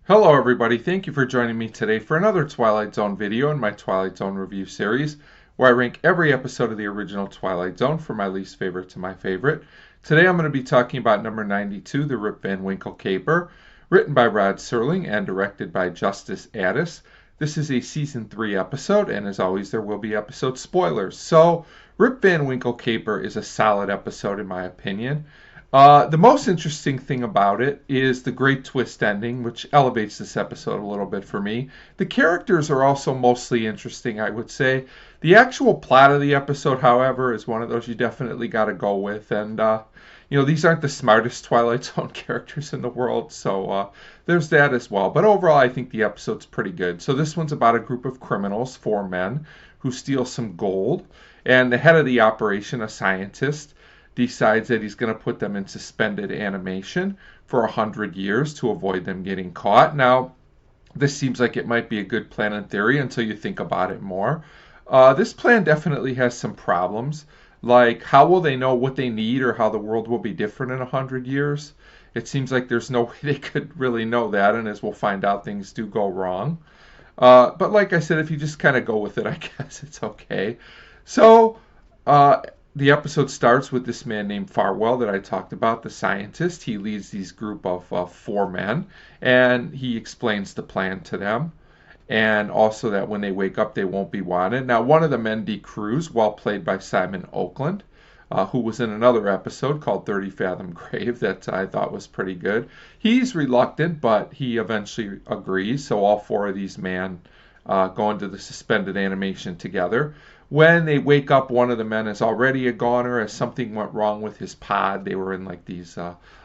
Hello everybody, thank you for joining me today for another Twilight Zone video in my Twilight Zone review series, where I rank every episode of the original Twilight Zone from my least favorite to my favorite. Today I'm going to be talking about number 92, The Rip Van Winkle Caper, written by Rod Serling and directed by Justus Addiss. This is a season 3 episode, and as always there will be episode spoilers. So, Rip Van Winkle Caper is a solid episode in my opinion. The most interesting thing about it is the great twist ending, which elevates this episode a little bit for me. The characters are also mostly interesting, I would say. The actual plot of the episode, however, is one of those you definitely got to go with. And, these aren't the smartest Twilight Zone characters in the world, so there's that as well. But overall, I think the episode's pretty good. So this one's about a group of criminals, 4 men, who steal some gold. And the head of the operation, a scientist, decides that he's going to put them in suspended animation for 100 years to avoid them getting caught. Now, this seems like it might be a good plan in theory until you think about it more. This plan definitely has some problems, like how will they know what they need or how the world will be different in 100 years? It seems like there's no way they could really know that, and as we'll find out, things do go wrong. But like I said, if you just kind of go with it, I guess it's okay. So, the episode starts with this man named Farwell that I talked about, the scientist. He leads these group of 4 men, and he explains the plan to them, and also that when they wake up, they won't be wanted. Now, one of the men, DeCruz, well played by Simon Oakland, who was in another episode called 30 Fathom Grave that I thought was pretty good. He's reluctant, but he eventually agrees, so all 4 of these men go into the suspended animation together. When they wake up, one of the men is already a goner as something went wrong with his pod. They were in like these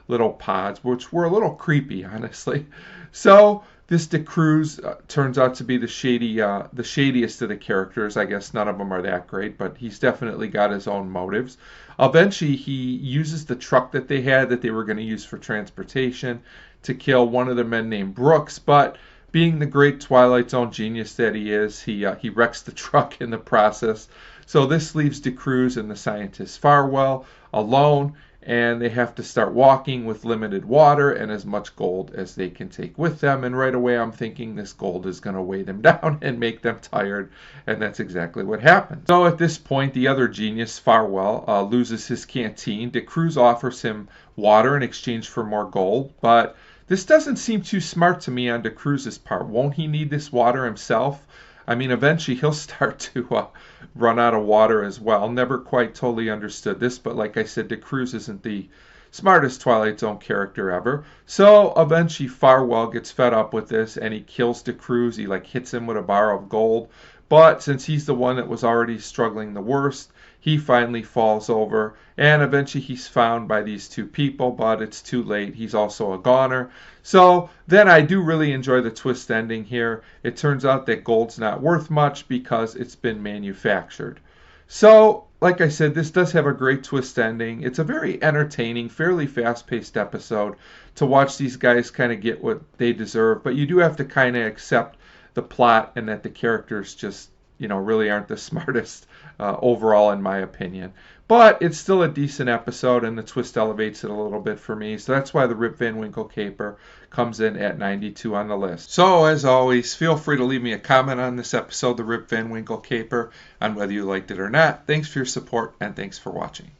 little pods, which were a little creepy, honestly. So this DeCruz turns out to be the shadiest of the characters. I guess none of them are that great, but he's definitely got his own motives. Eventually, he uses the truck that they had that they were going to use for transportation to kill one of the men named Brooks, but being the great Twilight Zone genius that he is, he wrecks the truck in the process. So this leaves DeCruz and the scientist Farwell alone, and they have to start walking with limited water and as much gold as they can take with them. And right away I'm thinking this gold is going to weigh them down and make them tired, and that's exactly what happens. So at this point, the other genius, Farwell, loses his canteen. DeCruz offers him water in exchange for more gold, but this doesn't seem too smart to me on DeCruz's part. Won't he need this water himself? I mean, eventually he'll start to run out of water as well. Never quite totally understood this, but like I said, DeCruz isn't the smartest Twilight Zone character ever. So eventually Farwell gets fed up with this and he kills DeCruz. He hits him with a bar of gold. But since he's the one that was already struggling the worst, he finally falls over, and eventually he's found by these 2 people, but it's too late. He's also a goner. So then I do really enjoy the twist ending here. It turns out that gold's not worth much because it's been manufactured. So, like I said, this does have a great twist ending. It's a very entertaining, fairly fast-paced episode to watch these guys kind of get what they deserve, but you do have to kind of accept the plot and that the characters just really aren't the smartest overall in my opinion. But it's still a decent episode and the twist elevates it a little bit for me. So that's why the Rip Van Winkle Caper comes in at 92 on the list. So as always, feel free to leave me a comment on this episode, the Rip Van Winkle Caper, on whether you liked it or not. Thanks for your support and thanks for watching.